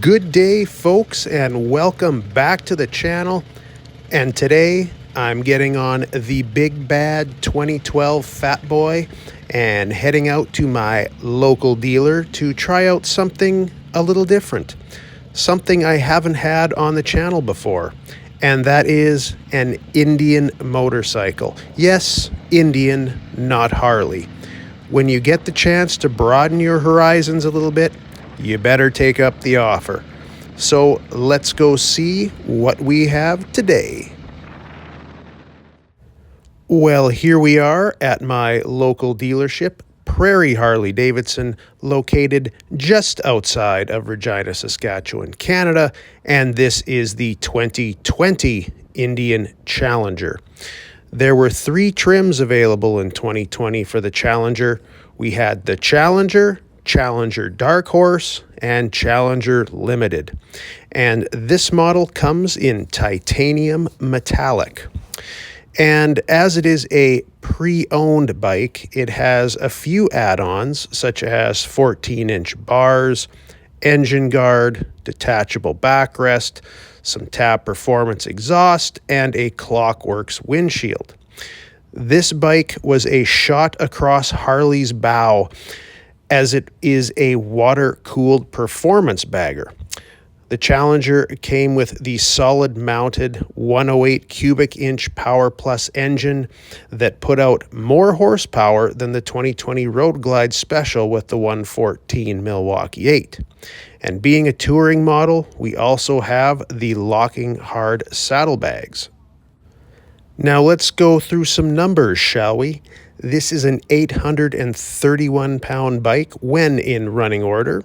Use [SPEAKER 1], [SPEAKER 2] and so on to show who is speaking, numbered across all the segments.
[SPEAKER 1] Good day, folks, and welcome back to the channel. And today I'm getting on the Big Bad 2012 Fat Boy and heading out to my local dealer to try out something a little different, something I haven't had on the channel before, and that is an Indian motorcycle. Yes, Indian, not Harley. When you get the chance to broaden your horizons a little bit, you better take up the offer. So let's go see what we have today. Well, here we are at my local dealership, Prairie Harley Davidson, located just outside of Regina, Saskatchewan, Canada, and this is the 2020 Indian Challenger. There were 3 trims available in 2020 for the Challenger. We had the Challenger, Challenger Dark Horse, and Challenger Limited. And this model comes in titanium metallic. And as it is a pre-owned bike, it has a few add-ons such as 14-inch bars, engine guard, detachable backrest, some Tab Performance exhaust, and a Clockworks windshield. This bike was a shot across Harley's bow, as it is a water-cooled performance bagger. The Challenger came with the solid-mounted 108 cubic inch Power Plus engine that put out more horsepower than the 2020 Road Glide Special with the 114 Milwaukee 8. And being a touring model, we also have the locking hard saddlebags. Now let's go through some numbers, shall we? This is an 831-pound bike when in running order.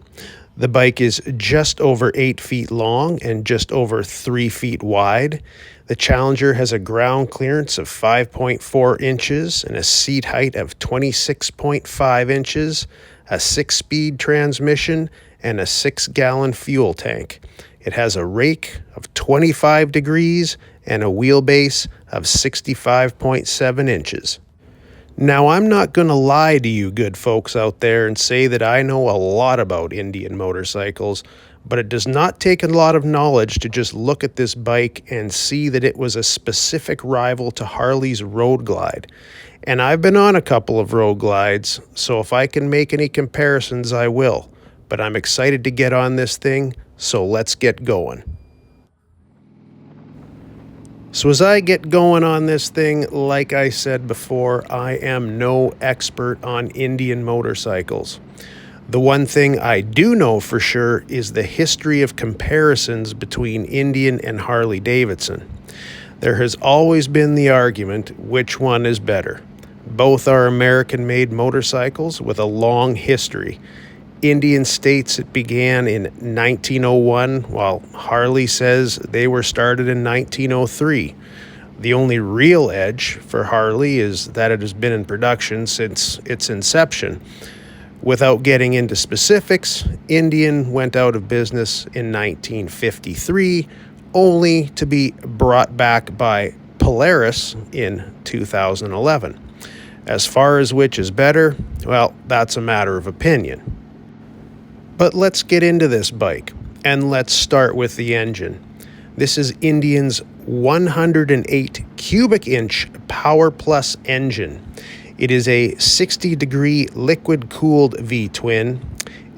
[SPEAKER 1] The bike is just over 8 feet long and just over 3 feet wide. The Challenger has a ground clearance of 5.4 inches and a seat height of 26.5 inches, a 6-speed transmission, and a 6-gallon fuel tank. It has a rake of 25 degrees and a wheelbase of 65.7 inches. Now, I'm not going to lie to you good folks out there and say that I know a lot about Indian motorcycles, but it does not take a lot of knowledge to just look at this bike and see that it was a specific rival to Harley's Road Glide. And I've been on a couple of Road Glides, so if I can make any comparisons, I will. But I'm excited to get on this thing, so let's get going. So as I get going on this thing, like I said before, I am no expert on Indian motorcycles. The one thing I do know for sure is the history of comparisons between Indian and Harley Davidson. There has always been the argument which one is better. Both are American-made motorcycles with a long history. Indian states it began in 1901, while Harley says they were started in 1903. The only real edge for Harley is that it has been in production since its inception. Without getting into specifics, Indian went out of business in 1953, only to be brought back by Polaris in 2011. As far as which is better, well, that's a matter of opinion. But let's get into this bike, and let's start with the engine. This is Indian's 108 cubic inch Power Plus engine. It is a 60-degree liquid-cooled V-twin,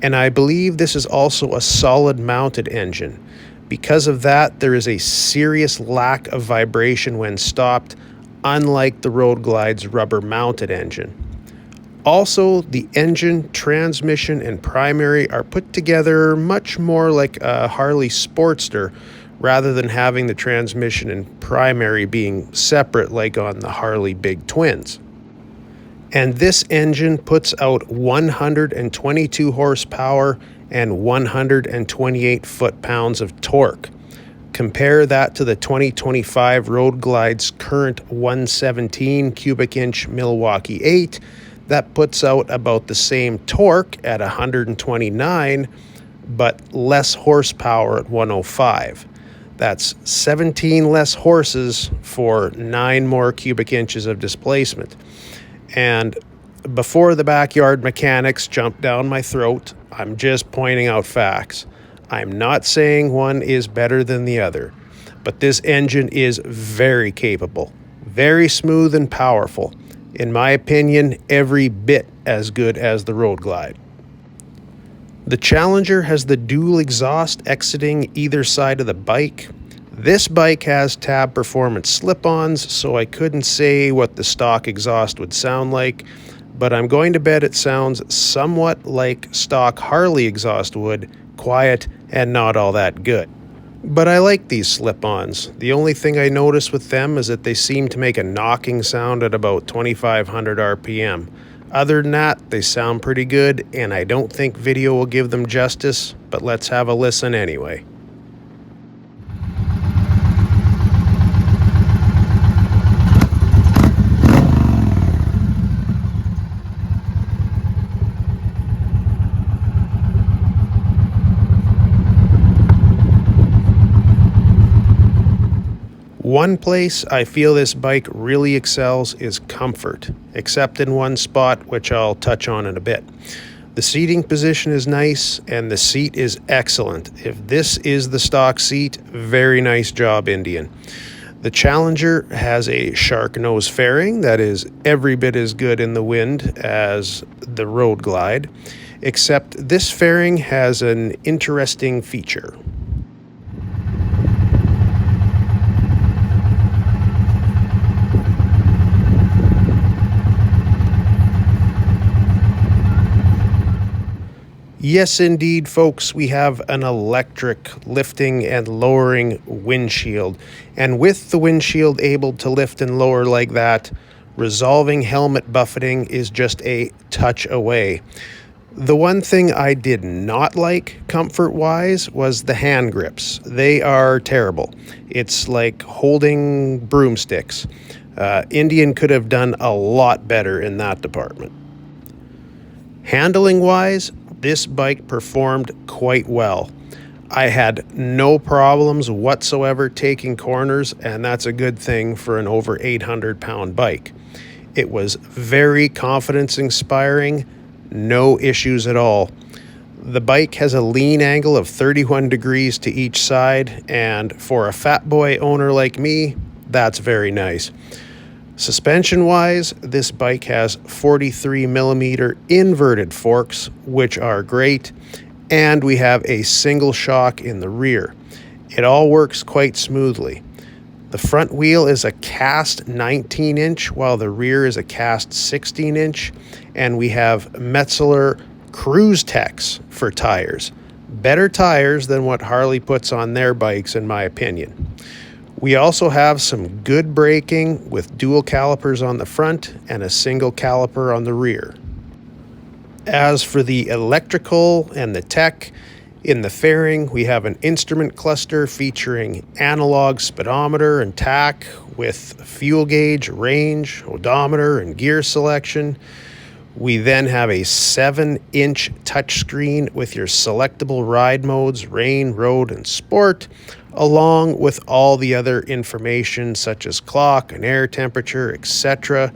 [SPEAKER 1] and I believe this is also a solid-mounted engine. Because of that, there is a serious lack of vibration when stopped, unlike the Road Glide's rubber-mounted engine. Also, the engine, transmission, and primary are put together much more like a Harley Sportster, rather than having the transmission and primary being separate like on the Harley Big Twins. And this engine puts out 122 horsepower and 128 foot-pounds of torque. Compare that to the 2025 Road Glide's current 117 cubic inch Milwaukee 8, that puts out about the same torque at 129, but less horsepower at 105. That's 17 less horses for 9 more cubic inches of displacement. And before the backyard mechanics jump down my throat, I'm just pointing out facts. I'm not saying one is better than the other, but this engine is very capable, very smooth and powerful. In my opinion, every bit as good as the Road Glide. The Challenger has the dual exhaust exiting either side of the bike. This bike has Tab Performance slip-ons, so I couldn't say what the stock exhaust would sound like, but I'm going to bet it sounds somewhat like stock Harley exhaust would, quiet and not all that good. But I like these slip-ons. The only thing I notice with them is that they seem to make a knocking sound at about 2,500 RPM. Other than that, they sound pretty good, and I don't think video will give them justice, but let's have a listen anyway. One place I feel this bike really excels is comfort, except in one spot, which I'll touch on in a bit. The seating position is nice, and the seat is excellent. If this is the stock seat, very nice job, Indian. The Challenger has a shark nose fairing that is every bit as good in the wind as the Road Glide, except this fairing has an interesting feature. Yes, indeed, folks, we have an electric lifting and lowering windshield. And with the windshield able to lift and lower like that, resolving helmet buffeting is just a touch away. The one thing I did not like comfort-wise was the hand grips. They are terrible. It's like holding broomsticks. Indian could have done a lot better in that department. Handling-wise, this bike performed quite well. I had no problems whatsoever taking corners, and that's a good thing for an over 800-pound bike. It was very confidence-inspiring, no issues at all. The bike has a lean angle of 31 degrees to each side, and for a fat boy owner like me, that's very nice. Suspension-wise, this bike has 43mm inverted forks, which are great, and we have a single shock in the rear. It all works quite smoothly. The front wheel is a cast 19-inch, while the rear is a cast 16-inch, and we have Metzeler Cruise Techs for tires. Better tires than what Harley puts on their bikes, in my opinion. We also have some good braking with dual calipers on the front and a single caliper on the rear. As for the electrical and the tech, in the fairing we have an instrument cluster featuring analog speedometer and tach with fuel gauge, range, odometer, and gear selection. We then have a 7-inch touchscreen with your selectable ride modes, rain, road, and sport, along with all the other information such as clock and air temperature, etc.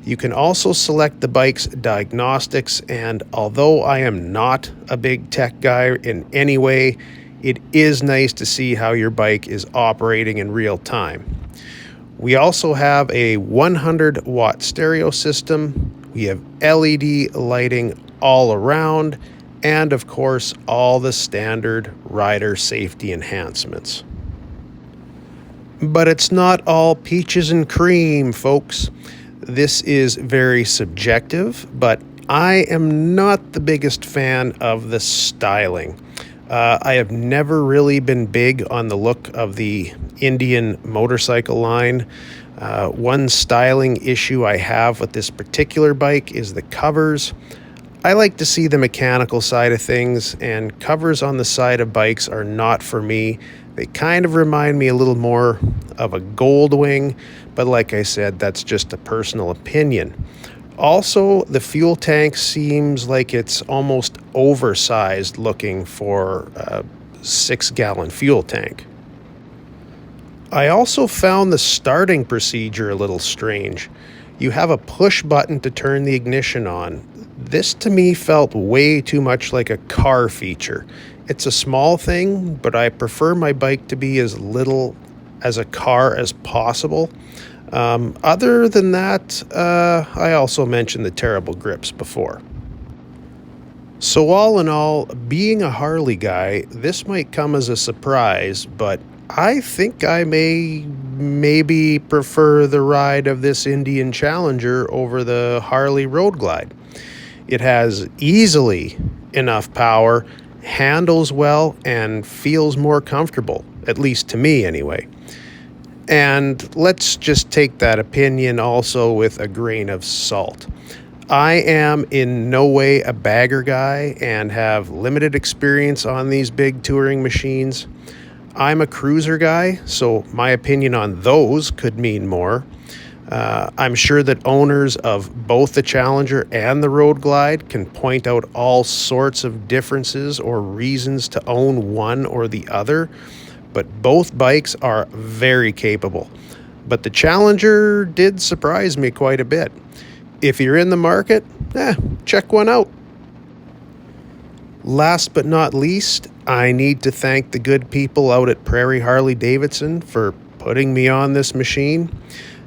[SPEAKER 1] You can also select the bike's diagnostics, and although I am not a big tech guy in any way, it is nice to see how your bike is operating in real time. We also have a 100-watt stereo system. We have LED lighting all around, and of course all the standard rider safety enhancements. But it's not all peaches and cream, folks. This is very subjective, but I am not the biggest fan of the styling. I have never really been big on the look of the Indian motorcycle line. One styling issue I have with this particular bike is the covers. I like to see the mechanical side of things, and covers on the side of bikes are not for me. They kind of remind me a little more of a Goldwing, but like I said, that's just a personal opinion. Also, the fuel tank seems like it's almost oversized looking for a 6-gallon fuel tank. I also found the starting procedure a little strange. You have a push button to turn the ignition on. This to me felt way too much like a car feature. It's a small thing, but I prefer my bike to be as little as a car as possible. Other than that, I also mentioned the terrible grips before. So all in all, being a Harley guy, this might come as a surprise, but I think I maybe prefer the ride of this Indian Challenger over the Harley Road Glide. It has easily enough power, handles well, and feels more comfortable, at least to me anyway. And let's just take that opinion also with a grain of salt. I am in no way a bagger guy and have limited experience on these big touring machines. I'm a cruiser guy, so my opinion on those could mean more. I'm sure that owners of both the Challenger and the Road Glide can point out all sorts of differences or reasons to own one or the other, but both bikes are very capable. But the Challenger did surprise me quite a bit. If you're in the market, check one out. Last but not least, I need to thank the good people out at Prairie Harley Davidson for putting me on this machine.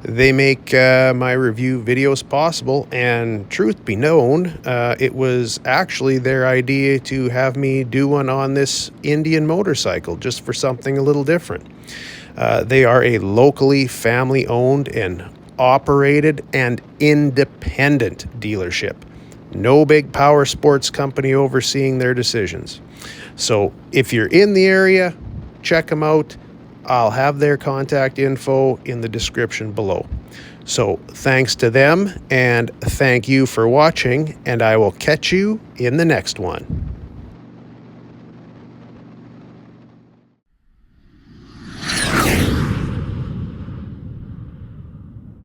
[SPEAKER 1] They make my review videos possible, and truth be known, it was actually their idea to have me do one on this Indian motorcycle just for something a little different. They are a locally family-owned and operated and independent dealership. No big power sports company overseeing their decisions. So if you're in the area, check them out. I'll have their contact info in the description below. So thanks to them, and thank you for watching, and I will catch you in the next one.